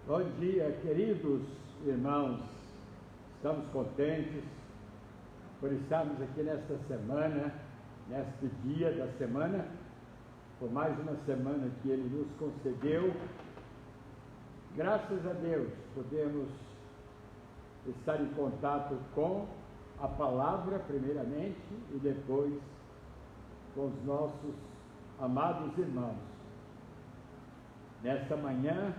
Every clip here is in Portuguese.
Bom dia, queridos irmãos. Estamos contentes por estarmos aqui nesta semana, neste dia da semana, por mais uma semana que Ele nos concedeu. Graças a Deus, podemos estar em contato com a palavra, primeiramente, e depois com os nossos amados irmãos. Nesta manhã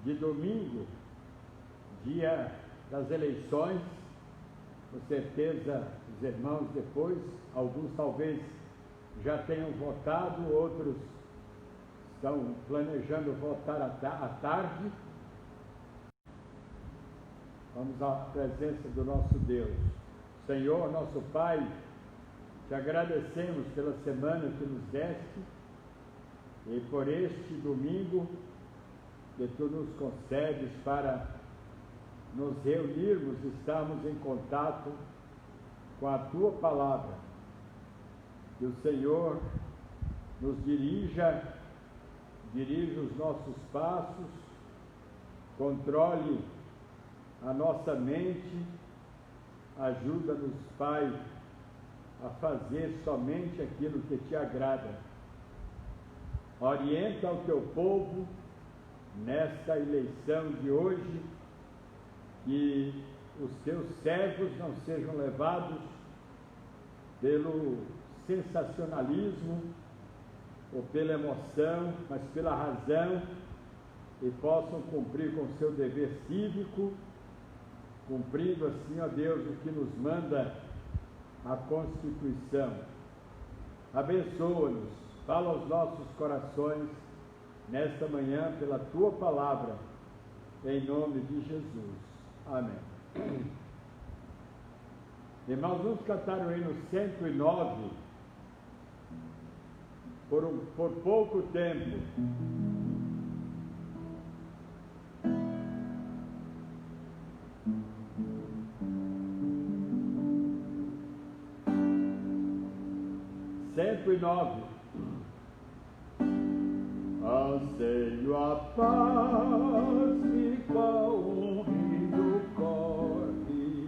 de domingo, dia das eleições, com certeza os irmãos depois, alguns talvez já tenham votado, outros estão planejando votar à tarde. Vamos à presença do nosso Deus. Senhor, nosso Pai, te agradecemos pela semana que nos deste e por este domingo que tu nos concedes para nos reunirmos, estarmos em contato com a tua palavra. Que o Senhor nos dirija os nossos passos, controle a nossa mente, ajuda-nos, Pai, a fazer somente aquilo que te agrada. Orienta o teu povo nesta eleição de hoje, que os teus servos não sejam levados pelo sensacionalismo ou pela emoção, mas pela razão, e possam cumprir com o seu dever cívico, cumprindo assim, ó Deus, o que nos manda a Constituição. Abençoa-nos, fala aos nossos corações nesta manhã pela tua palavra, em nome de Jesus. Amém. Irmãos, vamos cantar o hino 109 por pouco tempo. Anseio a paz e qual um rio corre,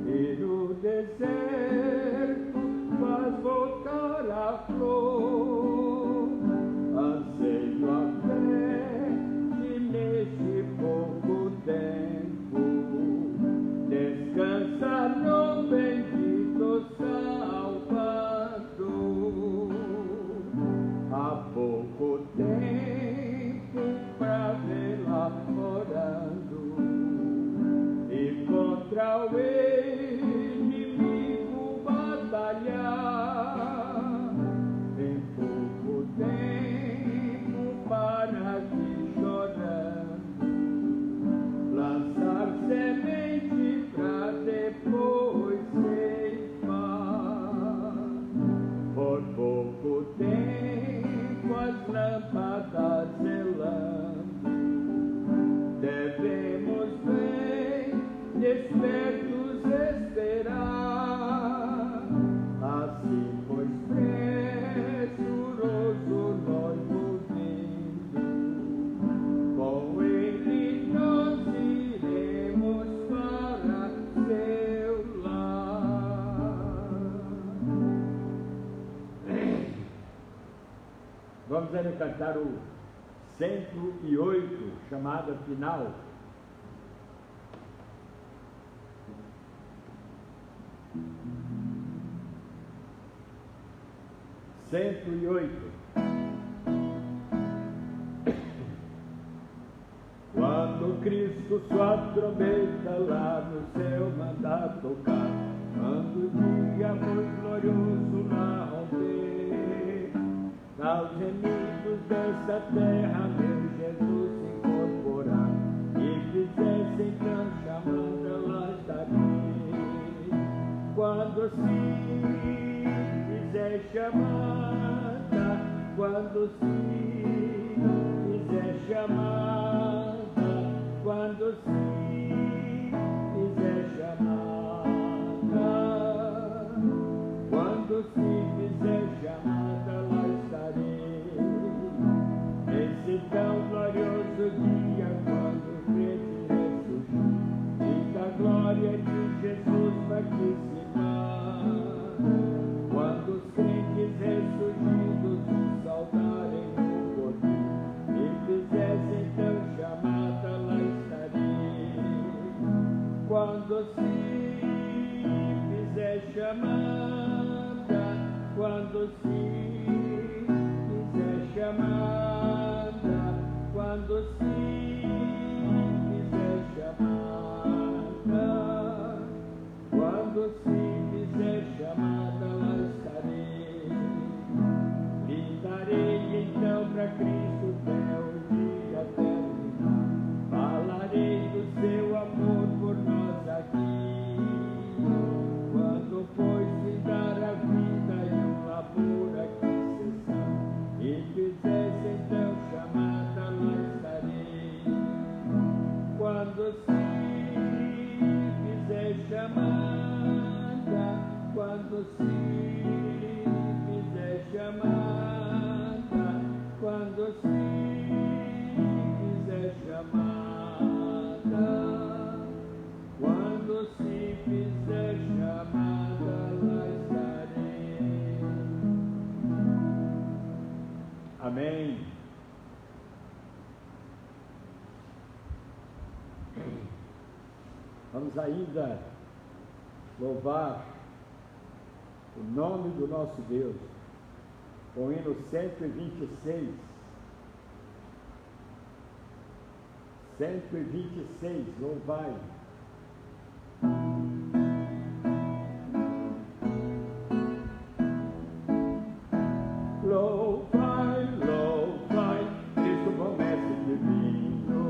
e no deserto faz voltar a flor. Anseio a fé que neste pouco tempo descansa no bendito Salvador. Há pouco tempo pra vê-la orando e contra o inimigo batalhar. Tem pouco tempo para aqui chorando lançar semente pra depois ceifar. Por pouco tempo as lâmpadas zelando, devemos bem despertos esperar. Assim pois pressuroso o noivo vindo, com ele nós iremos para seu lar. Vamos ainda cantar o 108, chamada final. Quando Cristo sua trombeta lá no céu manda tocar, quando o dia muito glorioso lá romper, aos gemidos dessa terra meu Jesus se incorporar, e fizesse então chamada lá estarei. Quando se fizer chamada, quando se fizer chamada, quando se fizer chamada, quando se fizer chamada lá estarei. Esse tão glorioso dia quando se fizer chamada, quando se fizer chamada, quando se fizer chamada, lá estarei. Gritarei então para Cristo até o dia terminar. Falarei do seu amor por nós aqui. Quando pois dar a vida e o amor aqui cessar, e fizesse então chamada, lá estarei. Quando se fizer chamada, quando se fizer chamada, quando se fizer chamada, quando se fizer chamada, lá estarei. Amém. Vamos ainda louvar o nome do nosso Deus com o hino 126. 126, louvai. Louvai, louvai, Cristo bom mestre divino,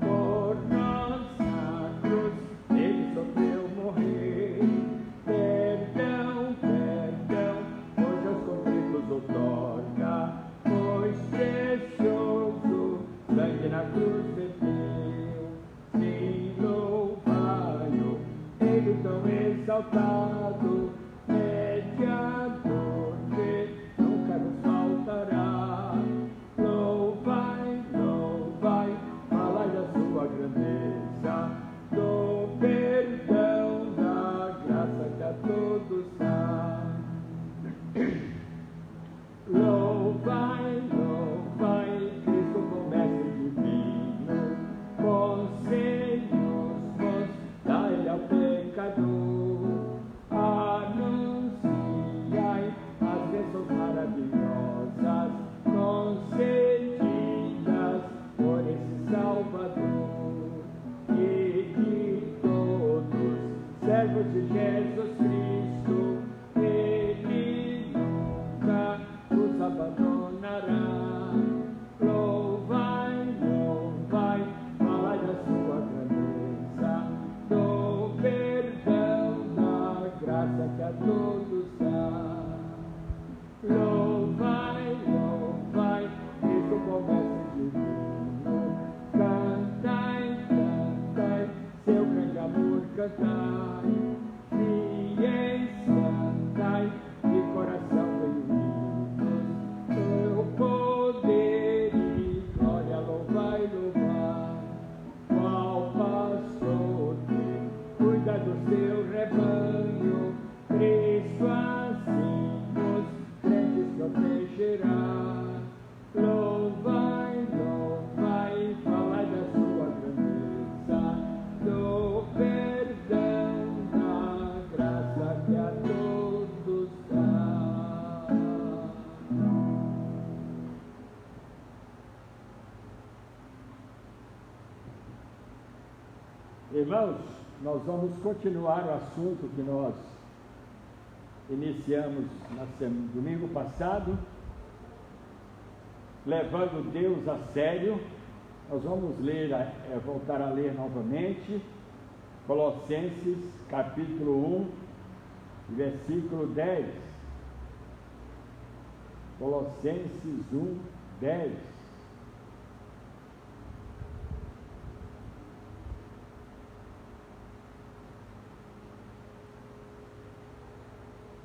por nossa cruz, ele sofreu morrer. Perdão, perdão, pois aos contritos outorga, pois precioso sangue na cruz verteu. Sim, louvai-o, ele tão exaltado, mediador que nunca nos faltará. Louvai, louvai, falai da sua grandeza, do perdão, da graça que a todos dá. Louvai, louvai, Cristo bom mestre divino, conselhos bons dá ele ao pecador. Anunciai as bênçãos maravilhosas concedidas por esse Salvador, e de todos servos de Jesus Cristo, ele nunca nos abandonará. Louvai, louvai, falai da sua grandeza, do perdão, da graça que a todos dá. Louvai, louvai, Cristo bom mestre divino, cantai, cantai, seu grande amor cantai, ciência cantai, de coração unidos, seu poder e glória, louvai, louvai. Qual pastor que cuida do seu rebanho, Cristo assim nos crentes protegerá. Louvai, louvai, falai da sua grandeza, do perdão, da graça que a todos dá. Irmãos, nós vamos continuar o assunto que nós iniciamos no domingo passado, levando Deus a sério. Nós vamos ler, voltar a ler novamente, Colossenses capítulo 1, versículo 10. Colossenses 1, 10.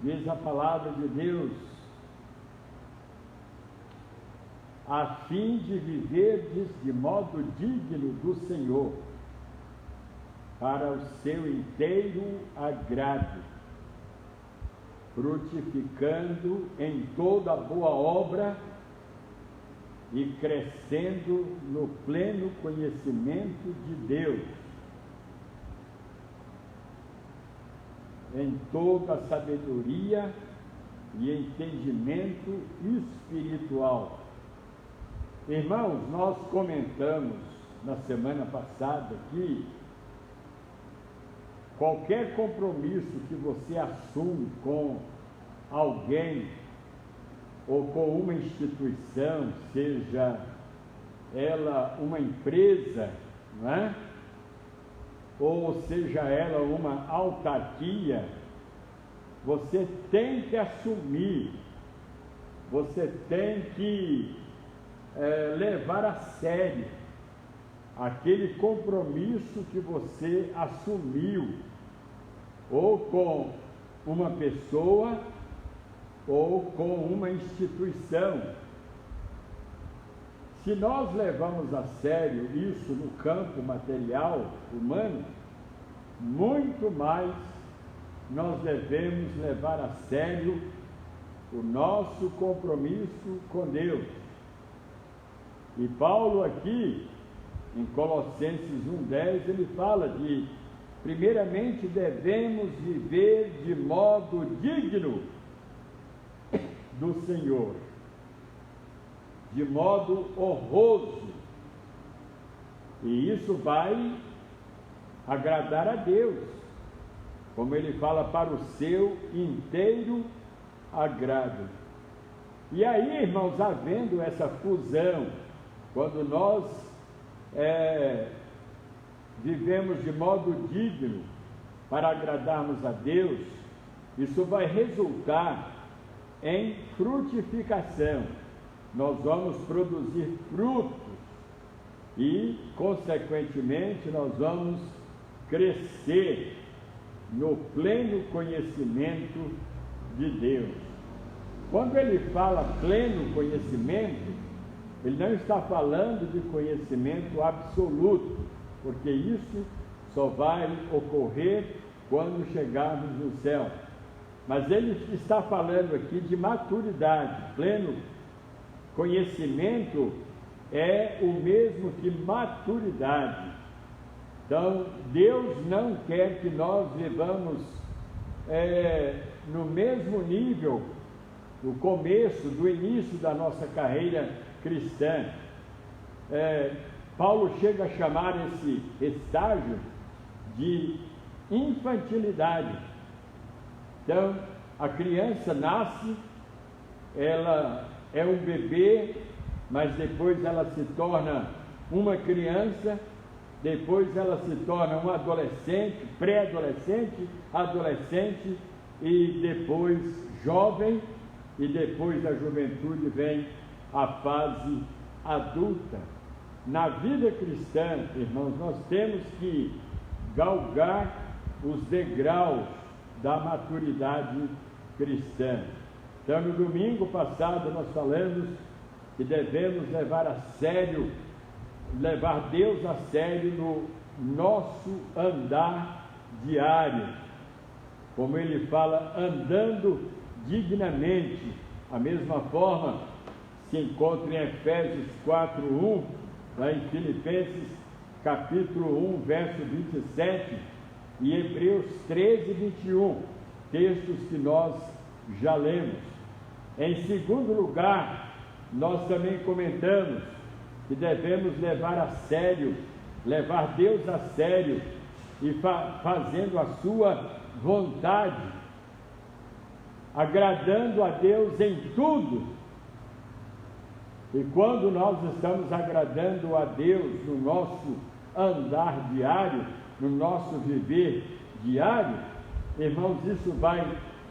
Diz a palavra de Deus: a fim de viverdes de modo digno do Senhor, para o seu inteiro agrado, frutificando em toda boa obra e crescendo no pleno conhecimento de Deus, em toda sabedoria e entendimento espiritual. Irmãos, nós comentamos na semana passada que qualquer compromisso que você assume com alguém ou com uma instituição, seja ela uma empresa, não é? Ou seja ela uma autarquia, você tem que assumir, você tem que levar a sério aquele compromisso que você assumiu, ou com uma pessoa, ou com uma instituição. Se nós levamos a sério isso no campo material humano, muito mais nós devemos levar a sério o nosso compromisso com Deus. E Paulo aqui, em Colossenses 1,10, ele fala de, primeiramente, devemos viver de modo digno do Senhor, de modo honroso, e isso vai agradar a Deus, como ele fala, para o seu inteiro agrado. E aí, irmãos, havendo essa fusão, quando nós vivemos de modo digno para agradarmos a Deus, isso vai resultar em frutificação. Nós vamos produzir frutos e, consequentemente, nós vamos crescer no pleno conhecimento de Deus. Quando ele fala pleno conhecimento, ele não está falando de conhecimento absoluto, porque isso só vai ocorrer quando chegarmos no céu. Mas ele está falando aqui de maturidade. Pleno conhecimento é o mesmo que maturidade. Então, Deus não quer que nós vivamos no mesmo nível, no começo, do início da nossa carreira cristã. Paulo chega a chamar esse estágio de infantilidade. Então, a criança nasce, ela é um bebê, mas depois ela se torna uma criança, depois ela se torna um adolescente, pré-adolescente, adolescente e depois jovem, e depois da juventude vem a fase adulta. Na vida cristã, irmãos, nós temos que galgar os degraus da maturidade cristã. Então, no domingo passado nós falamos que devemos levar a sério, levar Deus a sério no nosso andar diário, como ele fala, andando dignamente. A mesma forma se encontra em Efésios 4:1, lá em Filipenses capítulo 1, verso 27, e Hebreus 13:21, textos que nós já lemos. Em segundo lugar, nós também comentamos que devemos levar a sério, levar Deus a sério e fazendo a sua vontade, agradando a Deus em tudo. E quando nós estamos agradando a Deus no nosso andar diário, no nosso viver diário, irmãos, isso vai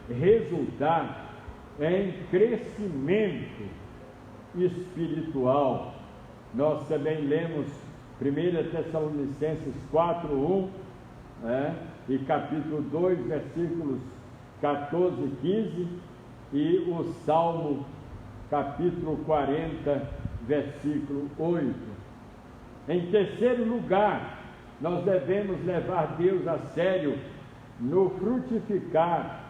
resultar em crescimento espiritual. Nós também lemos 1 Tessalonicenses 4:1, e capítulo 2, versículos 14 e 15, e o Salmo capítulo 40, versículo 8. Em terceiro lugar, nós devemos levar Deus a sério no frutificar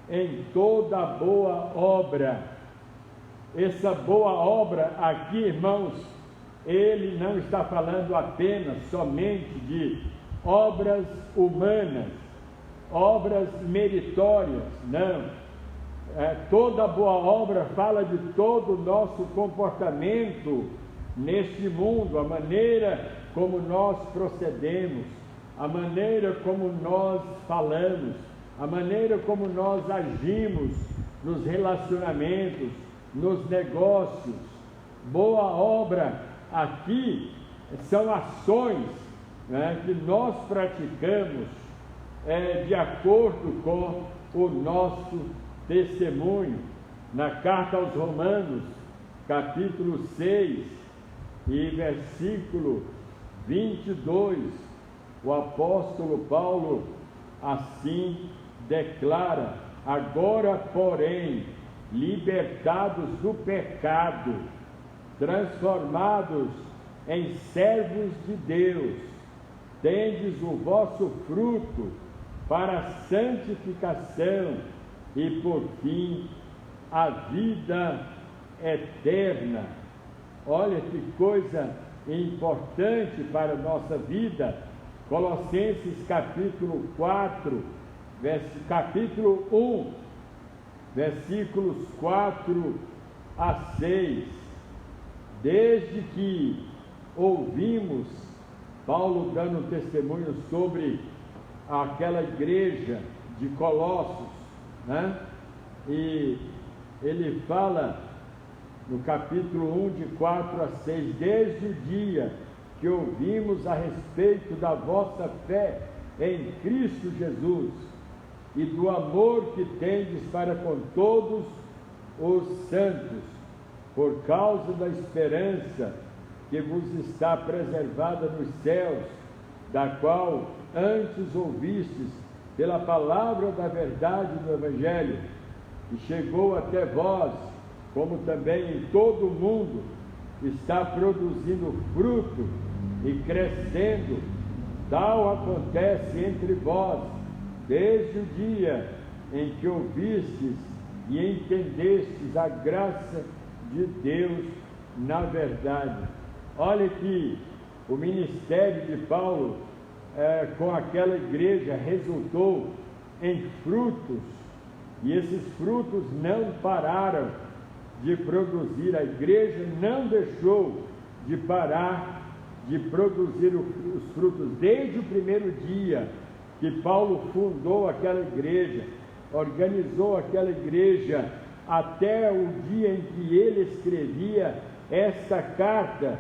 em toda boa obra. Essa boa obra aqui, irmãos, ele não está falando apenas somente de obras humanas, obras meritórias, não. toda boa obra fala de todo o nosso comportamento neste mundo, a maneira como nós procedemos, a maneira como nós falamos, a maneira como nós agimos nos relacionamentos, nos negócios. Boa obra aqui são ações, né, que nós praticamos de acordo com o nosso testemunho. Na carta aos Romanos, capítulo 6 e versículo 22, o apóstolo Paulo assim declara: agora, porém, libertados do pecado, transformados em servos de Deus, tendes o vosso fruto para a santificação e, por fim, a vida eterna. Olha que coisa importante para a nossa vida. Colossenses capítulo 4, capítulo 1, versículos 4 a 6. Desde que ouvimos Paulo dando testemunho sobre aquela igreja de Colossos, né? E ele fala no capítulo 1, de 4 a 6, desde o dia que ouvimos a respeito da vossa fé em Cristo Jesus e do amor que tendes para com todos os santos, por causa da esperança que vos está preservada nos céus, da qual antes ouvistes pela palavra da verdade do Evangelho, que chegou até vós, como também em todo o mundo está produzindo fruto e crescendo. Tal acontece entre vós, desde o dia em que ouvistes e entendestes a graça de Deus na verdade. Olha que o ministério de Paulo com aquela igreja resultou em frutos, e esses frutos não pararam de produzir. A igreja não deixou de parar de produzir os frutos desde o primeiro dia que Paulo fundou aquela igreja, organizou aquela igreja, até o dia em que ele escrevia esta carta.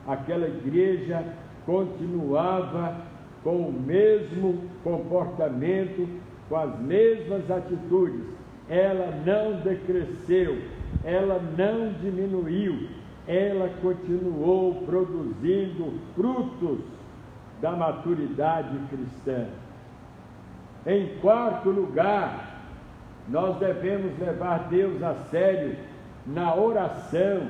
Aquela igreja continuava com o mesmo comportamento, com as mesmas atitudes. Ela não decresceu, ela não diminuiu, ela continuou produzindo frutos da maturidade cristã. Em quarto lugar, nós devemos levar Deus a sério na oração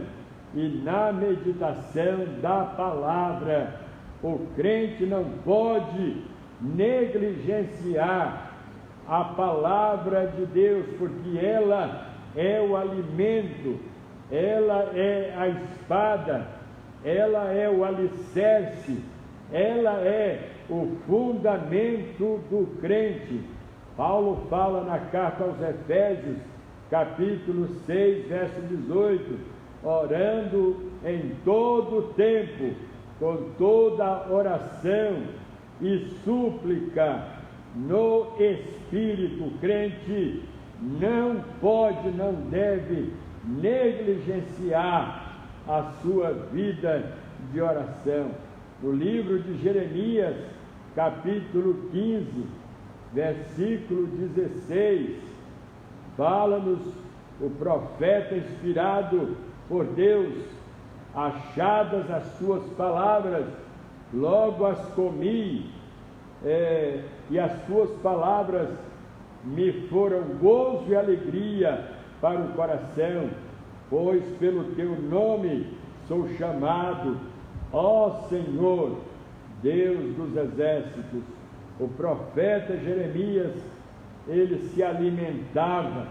e na meditação da palavra. O crente não pode negligenciar a palavra de Deus, porque ela é o alimento, ela é a espada, ela é o alicerce, ela é o fundamento do crente. Paulo fala na carta aos Efésios, capítulo 6, verso 18, orando em todo tempo, com toda oração e súplica no Espírito. O crente não pode, não deve negligenciar a sua vida de oração. No livro de Jeremias, capítulo 15, versículo 16, fala-nos o profeta inspirado por Deus: achadas as tuas palavras, logo as comi, e as tuas palavras me foram gozo e alegria para o coração, pois pelo teu nome sou chamado, ó Senhor, Deus dos exércitos. O profeta Jeremias, ele se alimentava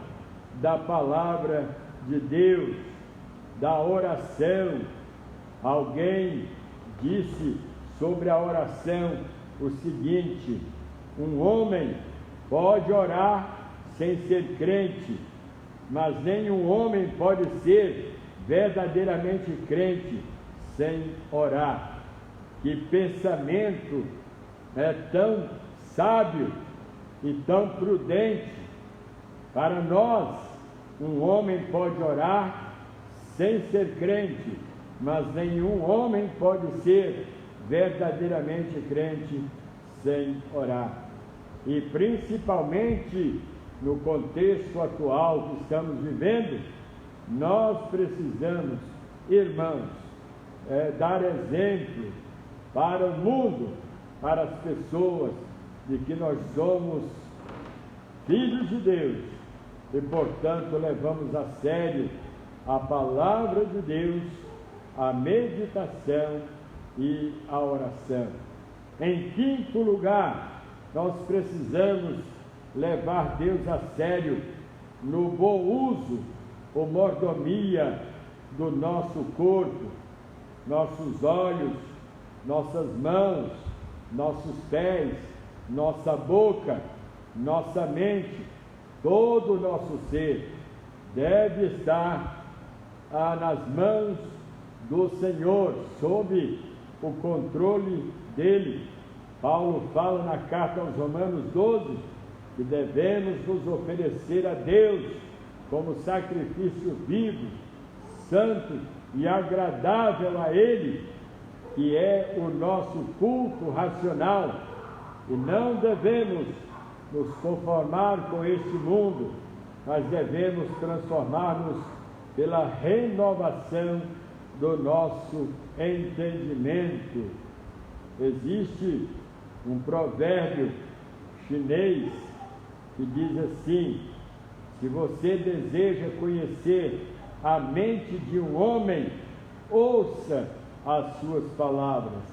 da palavra de Deus, da oração. Alguém disse sobre a oração o seguinte: um homem pode orar sem ser crente, mas nenhum homem pode ser verdadeiramente crente sem orar. Que pensamento é tão sábio e tão prudente! Para nós, um homem pode orar sem ser crente, mas nenhum homem pode ser verdadeiramente crente sem orar. E principalmente no contexto atual que estamos vivendo, nós precisamos, irmãos, dar exemplo para o mundo, para as pessoas, de que nós somos filhos de Deus e, portanto, levamos a sério a palavra de Deus, a meditação e a oração. Em quinto lugar, nós precisamos levar Deus a sério no bom uso ou mordomia do nosso corpo, nossos olhos, nossas mãos, nossos pés, nossa boca, nossa mente, todo o nosso ser deve estar nas mãos do Senhor, sob o controle dele. Paulo fala na carta aos Romanos 12 que devemos nos oferecer a Deus como sacrifício vivo, santo e agradável a Ele, que é o nosso culto racional, e não devemos nos conformar com este mundo, mas devemos transformar-nos pela renovação do nosso entendimento. Existe um provérbio chinês que diz assim: se você deseja conhecer a mente de um homem, ouça as suas palavras.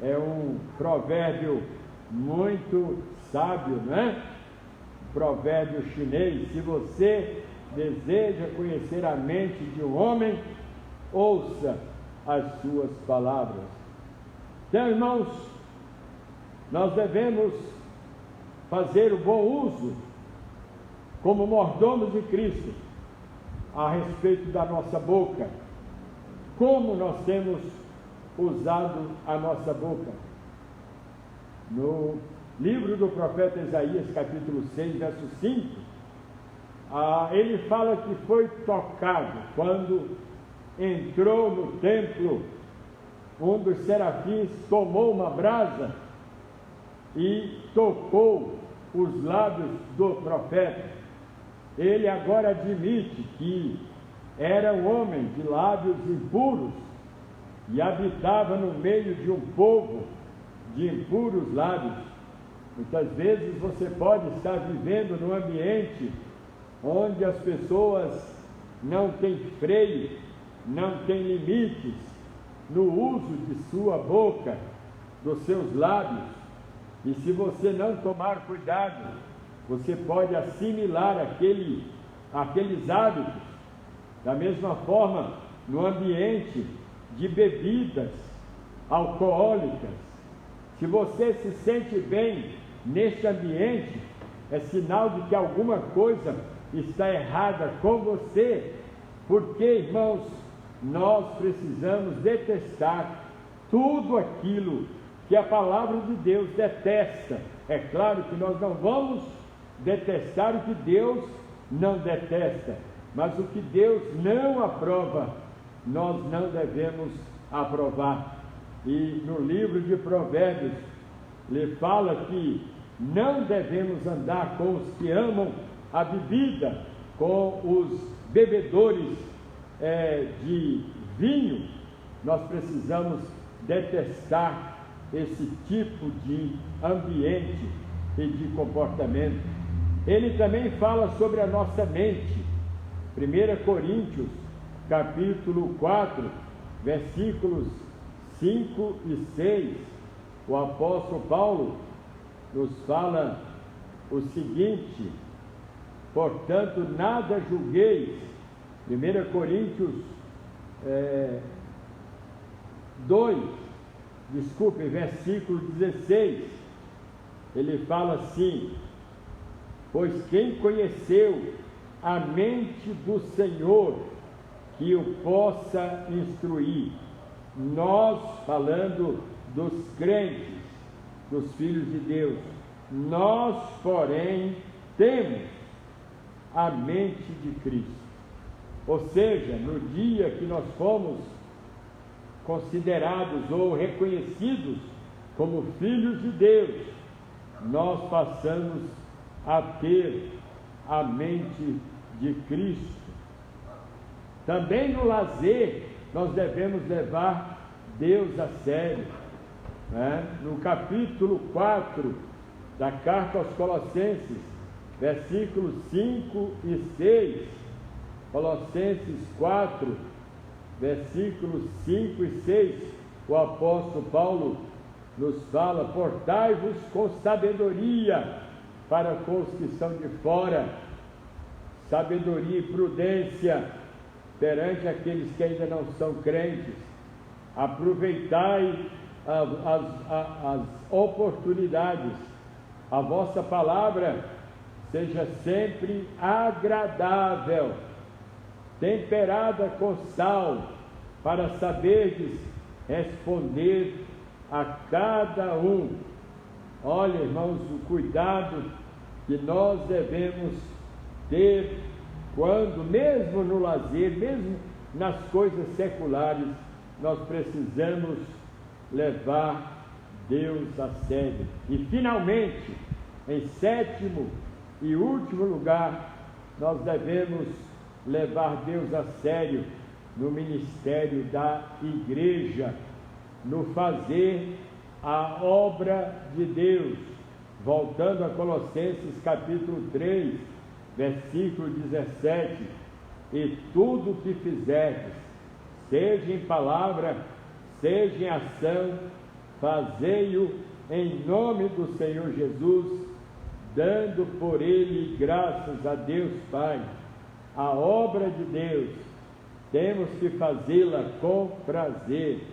É um provérbio muito sábio, não é? Provérbio chinês: se você deseja conhecer a mente de um homem, ouça as suas palavras. Então, irmãos, nós devemos fazer o bom uso, como mordomos de Cristo, a respeito da nossa boca. Como nós temos usado a nossa boca? No livro do profeta Isaías, capítulo 6, verso 5, ele fala que foi tocado quando entrou no templo. Um dos serafins tomou uma brasa e tocou os lábios do profeta. Ele agora admite que era um homem de lábios impuros e habitava no meio de um povo de impuros lábios. Muitas vezes você pode estar vivendo num ambiente onde as pessoas não têm freio, não têm limites no uso de sua boca, dos seus lábios, e se você não tomar cuidado, você pode assimilar aqueles hábitos. Da mesma forma, no ambiente de bebidas alcoólicas, se você se sente bem neste ambiente, é sinal de que alguma coisa está errada com você, porque, irmãos, nós precisamos detestar tudo aquilo que a palavra de Deus detesta. É claro que nós não vamos detestar o que Deus não detesta, mas o que Deus não aprova, nós não devemos aprovar. E no livro de Provérbios, ele fala que não devemos andar com os que amam a bebida, com os bebedores de vinho. Nós precisamos detestar esse tipo de ambiente e de comportamento. Ele também fala sobre a nossa mente. 1 Coríntios, capítulo 4, versículos 5 e 6, o apóstolo Paulo nos fala o seguinte: portanto, nada julgueis. 1 Coríntios 2, versículo 16, ele fala assim: pois quem conheceu a mente do Senhor que o possa instruir. Nós, falando dos crentes, dos filhos de Deus, nós, porém, temos a mente de Cristo. Ou seja, no dia que nós fomos considerados ou reconhecidos como filhos de Deus, nós passamos a ter a mente de Cristo. Também no lazer, nós devemos levar Deus a sério. No capítulo 4 da carta aos Colossenses, versículos 5 e 6, Colossenses 4, versículos 5 e 6, o apóstolo Paulo nos fala: portai-vos com sabedoria para com os que estão de fora, sabedoria e prudência perante aqueles que ainda não são crentes. Aproveitai as oportunidades. A vossa palavra seja sempre agradável, temperada com sal, para saberdes responder a cada um. Olha, irmãos, o cuidado que nós devemos ter quando, mesmo no lazer, mesmo nas coisas seculares, nós precisamos levar Deus a sério. E finalmente, em sétimo e último lugar, nós devemos levar Deus a sério no ministério da igreja, no fazer a obra de Deus. Voltando a Colossenses capítulo 3, versículo 17: e tudo o que fizerdes, seja em palavra, seja em ação, fazei-o em nome do Senhor Jesus, dando por ele graças a Deus Pai. A obra de Deus temos que fazê-la com prazer,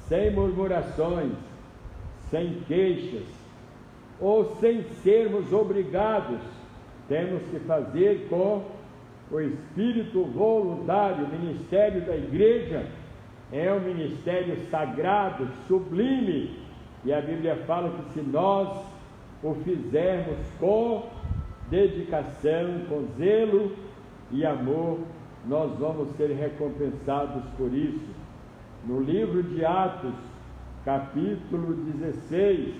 sem murmurações, sem queixas, ou sem sermos obrigados. Temos que fazer com o espírito voluntário. O ministério da igreja é um ministério sagrado, sublime, e a Bíblia fala que se nós o fizermos com dedicação, com zelo e amor, nós vamos ser recompensados por isso. No livro de Atos, capítulo 16,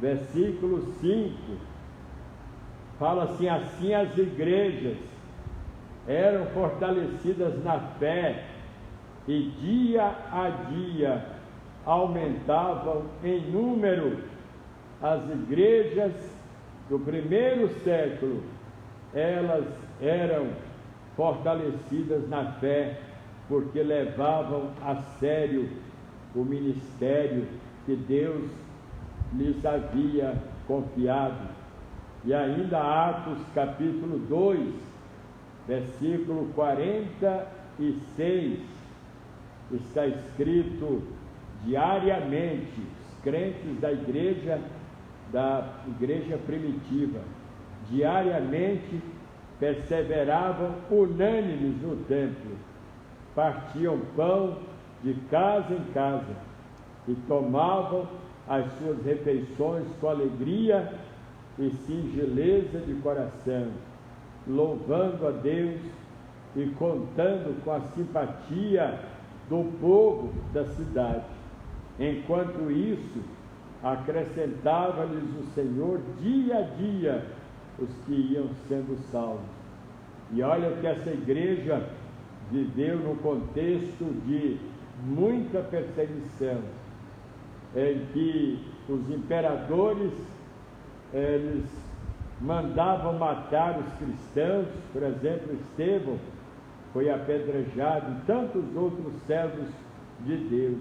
versículo 5, fala assim: assim as igrejas eram fortalecidas na fé e dia a dia aumentavam em número. As igrejas do primeiro século, elas eram fortalecidas na fé, porque levavam a sério o ministério que Deus lhes havia confiado. E ainda Atos capítulo 2, versículo 46, está escrito: diariamente, os crentes da igreja primitiva, diariamente perseveravam unânimes no templo, partiam pão de casa em casa e tomavam as suas refeições com alegria e singeleza de coração, louvando a Deus e contando com a simpatia do povo da cidade. Enquanto isso, acrescentava-lhes o Senhor dia a dia os que iam sendo salvos. E olha que essa igreja viveu num contexto de muita perseguição, em que os imperadores eles mandavam matar os cristãos. Por exemplo, Estevão foi apedrejado e tantos outros servos de Deus,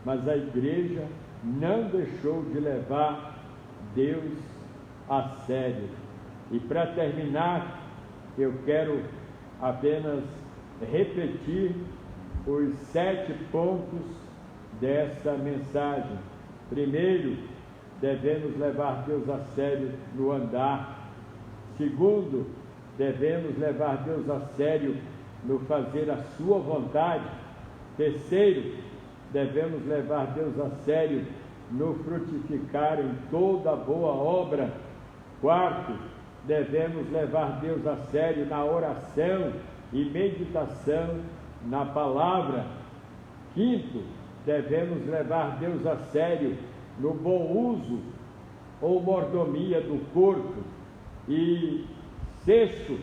mas a igreja não deixou de levar Deus a sério. E para terminar, eu quero apenas repetir os 7 pontos dessa mensagem. Primeiro, devemos levar Deus a sério no andar. Segundo, devemos levar Deus a sério no fazer a sua vontade. Terceiro, devemos levar Deus a sério no frutificar em toda boa obra. Quarto, devemos levar Deus a sério na oração e meditação na palavra. Quinto, devemos levar Deus a sério no bom uso ou mordomia do corpo. E sexto,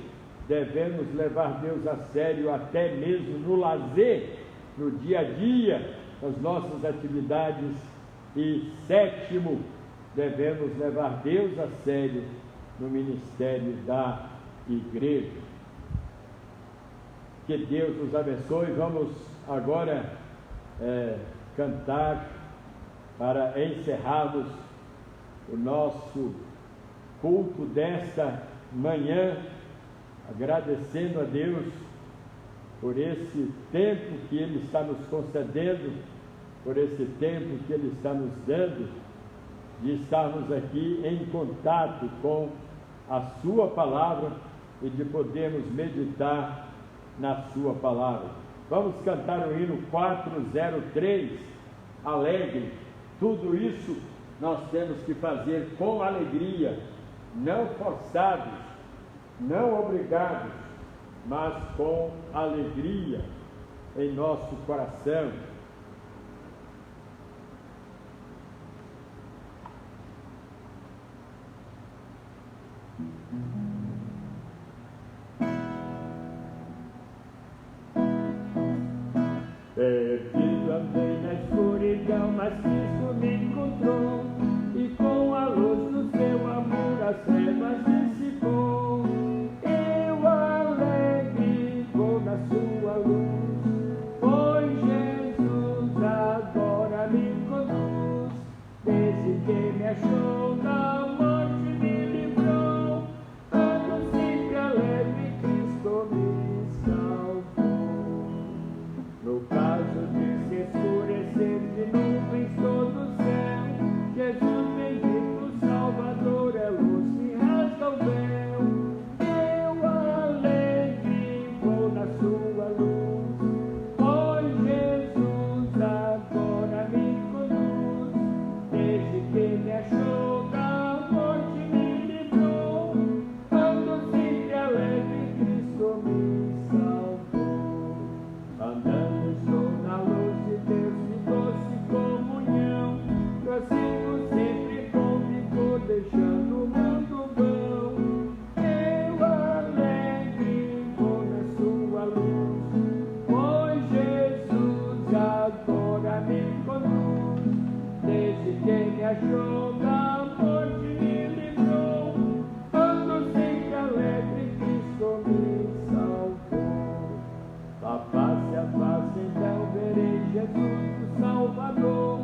devemos levar Deus a sério até mesmo no lazer, no dia a dia, nas nossas atividades. E sétimo, devemos levar Deus a sério no ministério da igreja. Que Deus nos abençoe. Vamos agora cantar para encerrarmos o nosso culto desta manhã, agradecendo a Deus por esse tempo que Ele está nos concedendo, por esse tempo que Ele está nos dando, de estarmos aqui em contato com a Sua Palavra e de podermos meditar na Sua Palavra. Vamos cantar o hino 403, alegre. Tudo isso nós temos que fazer com alegria, não forçados, não obrigados, mas com alegria em nosso coração. Perdido andei na escuridão, mas Cristo me encontrou, e com a luz do seu amor as trevas dissipou. Eu alegre vou na sua luz, pois Jesus agora me conduz. Desde que me achou da morte me livrou, ando sempre alegre, Cristo me salvou. No caso de se escurecer de nuvens todo o céu, Jesus bendito Salvador é luz que rasga o véu. Eu alegre vou na sua luz, pois Jesus agora me conduz. Desde que me achou da morte me livrou, ando sempre alegre, Cristo me salvou. Andando estou na luz de Deus e doce comunhão, prossigo sempre com vigor, deixando o mundo vão. Eu alegre vou na sua luz, pois Jesus agora me conduz. Desde que me achou da morte me livrou, ando sempre alegre, Cristo me salvou. A face a face então verei Jesus o Salvador,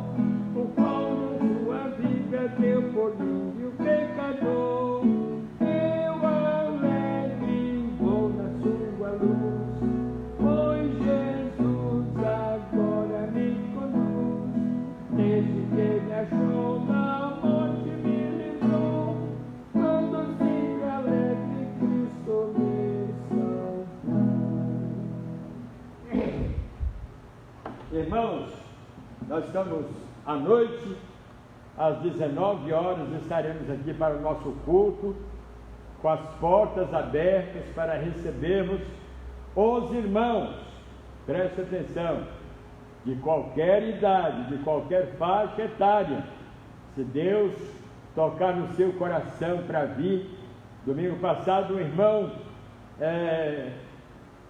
o qual sua vida deu por mim e o pecador. Eu alegre vou na sua luz, pois Jesus agora me conduz. Desde que me achou da morte me livrou, ando sempre alegre, Cristo me salvou. Irmãos, nós estamos à noite, às 19 horas, estaremos aqui para o nosso culto, com as portas abertas para recebermos os irmãos. Preste atenção, de qualquer idade, de qualquer faixa etária. Se Deus tocar no seu coração para vir, domingo passado um irmão,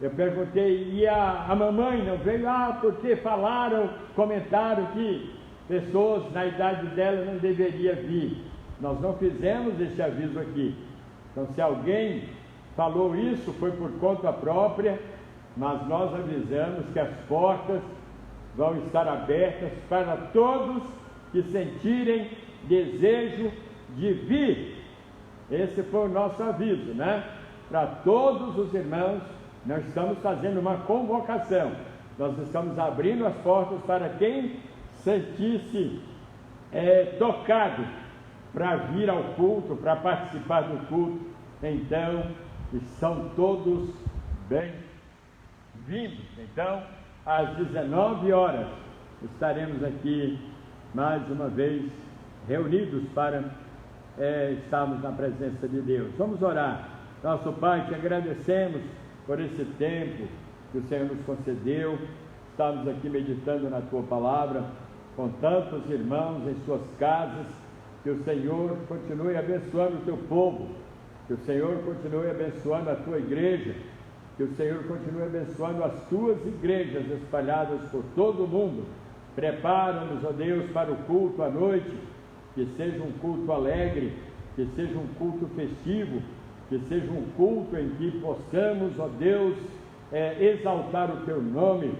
eu perguntei, e a mamãe não veio? Porque comentaram que pessoas na idade dela não deveriam vir. Nós não fizemos esse aviso aqui. Então, se alguém falou isso, foi por conta própria, mas nós avisamos que as portas vão estar abertas para todos que sentirem desejo de vir. Esse foi o nosso aviso, né? Para todos os irmãos. Nós estamos fazendo uma convocação, nós estamos abrindo as portas para quem sentisse tocado para vir ao culto, para participar do culto. Então, e são todos bem-vindos. Então, às 19 horas, estaremos aqui mais uma vez reunidos para estarmos na presença de Deus. Vamos orar. Nosso Pai, te agradecemos por esse tempo que o Senhor nos concedeu. Estamos aqui meditando na Tua Palavra, com tantos irmãos em suas casas. Que o Senhor continue abençoando o Teu povo, que o Senhor continue abençoando a Tua igreja, que o Senhor continue abençoando as Tuas igrejas espalhadas por todo o mundo. Prepara-nos, ó Deus, para o culto à noite, que seja um culto alegre, que seja um culto festivo, que seja um culto em que possamos, ó Deus, exaltar o Teu nome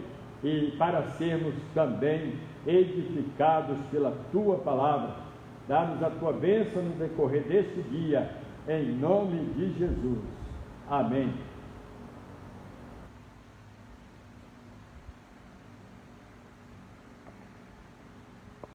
e para sermos também edificados pela Tua palavra. Dá-nos a Tua bênção no decorrer deste dia, em nome de Jesus. Amém.